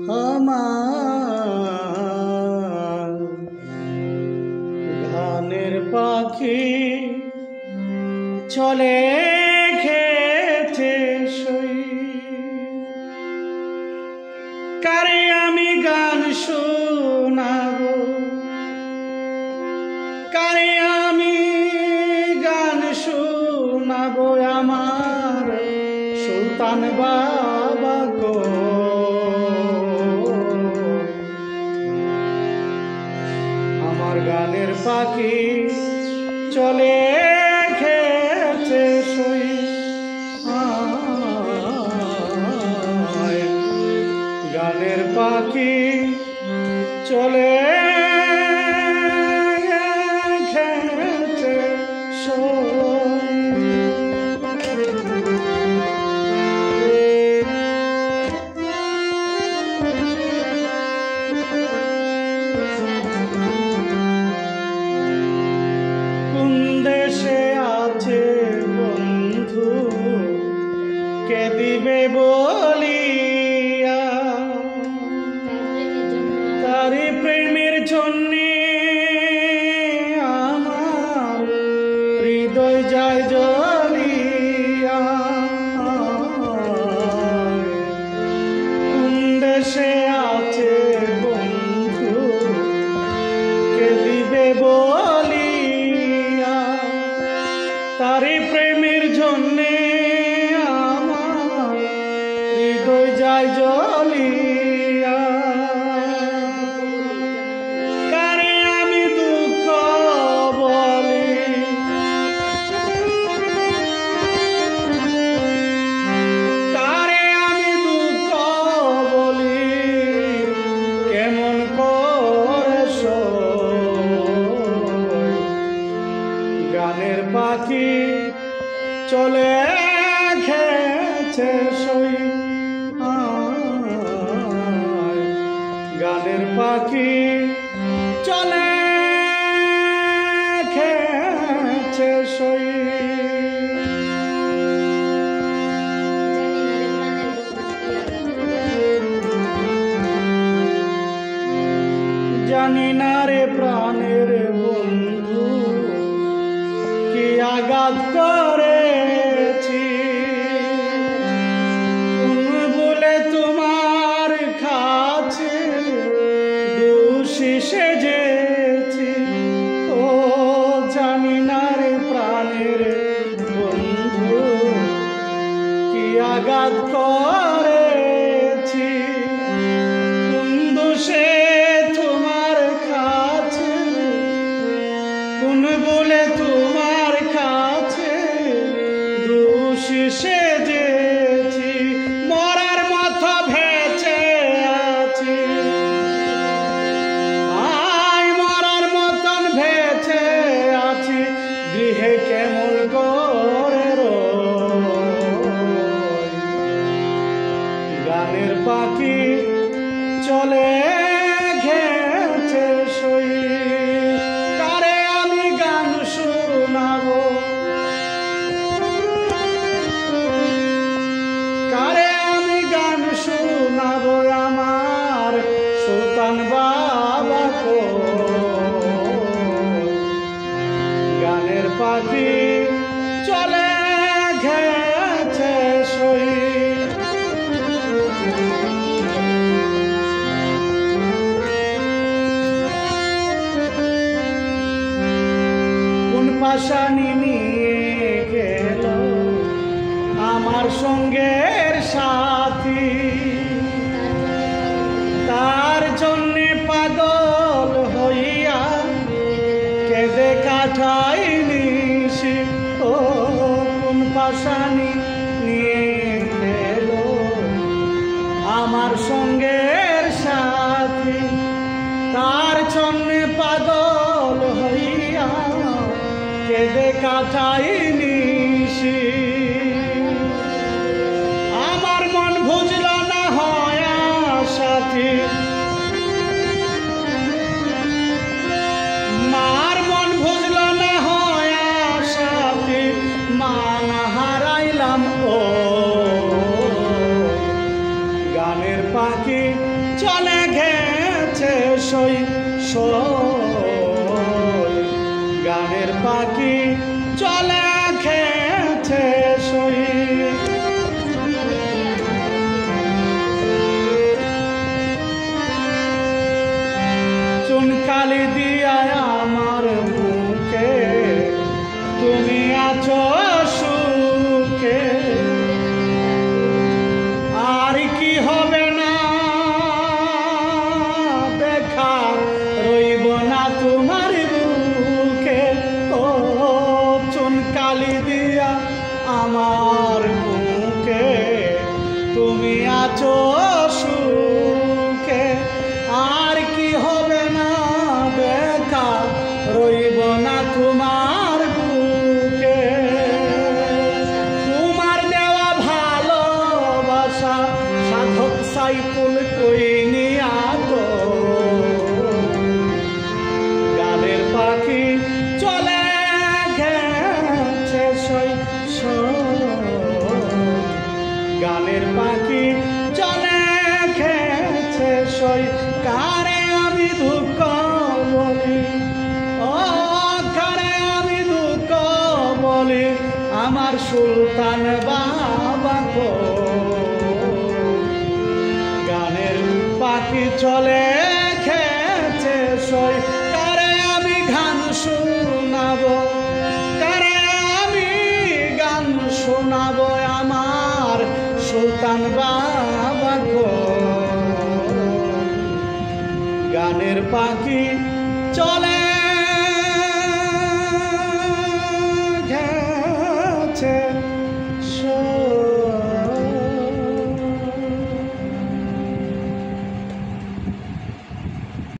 আমার গানের পাখি চলে খেতে সই কারে আমি গান শোনাবো কারে আমি গান শোনাবো আমার সুলতান বাবা গো আমার গানের পাখি চলে খেতে সই গানের পাখি চলে খেতে সই কোন দেশে আছে বন্ধু কে দিবে বলিয়া তারি প্রেমের জন্যে আমার হৃদয় যায় জ্বলিয়া কোন দেশে আছে বন্ধু কে দিবে বলিয়া তারি প্রেমের জন্যে আমার হৃদয় যায় জ্বলিয়া কারে আমি দুঃখ বলি কারে আমি দুঃখ বলি কেমন করে সই গানের পাখি চলে খেতে সই গানের পাখি চলে খেতে সই জানি না রে প্রাণের বন্ধু কি আঘাত করেছি বলে তোমার কাছে দোষী সেজেছি ও জানি না রে প্রাণের বন্ধু কি আঘাত করেছি কোন দোষে তোমার কাছে কোন বলে তোমার কাছে দোষী সেজেছি মরার মতো ভেসে আছি আয় মরার মতন ভেসে আছি গৃহে কেমন করে রই গানের পাখি চলে ঘেছে সই কারে আমি গান শোনাবো কারে আমি গান শোনাবো আমার সুলতান বাবা কো গানের পাখি চলে ঘেছে সই কোন পাশানি নিয়ে গেল আমার সঙ্গের সাথী তার জন্যে পাগল হইয়া কেঁদে কাটাই নিশি ও কোন পাশানি নিয়ে গেল আমার সঙ্গের সাথী তার জন্যে পাগল হইয়া কেঁদে কাটাই নিশি আমার মন বুঝল না হয় সাথী মার মন বুঝল না হয় সাথী মান হারাইলাম ও গানের পাখি চলে গেছে সই সই, গানের পাখি চলে গেছে সই। চুনকালি দিয়া আমার মুখে তুমি আছো সুখে, আর কি হবে না দেখা রইব না তোমার বুকে। ও চুনকালি দিয়া আমার মুখে তুমি আছো সুখে, আর কি হবে না দেখা রইব না তোমার বুকে। তোমার দেওয়া ভালোবাসা সাধক সাইফুল কইনি আগো, গানের পাখি চলে গেছে সই সই, গানের পাখি চলে গেছে সই। কারে আমি দুঃখ বলি, ও কারে আমি দুঃখ বলি, আমার সুলতান বাবা গো। গানের পাখি চলে গেছে সই, কারে আমি গান শোনাবো, কারে আমি গান শোনাবো, আমার সুলতান বাবা গো। গানের পাখি চলে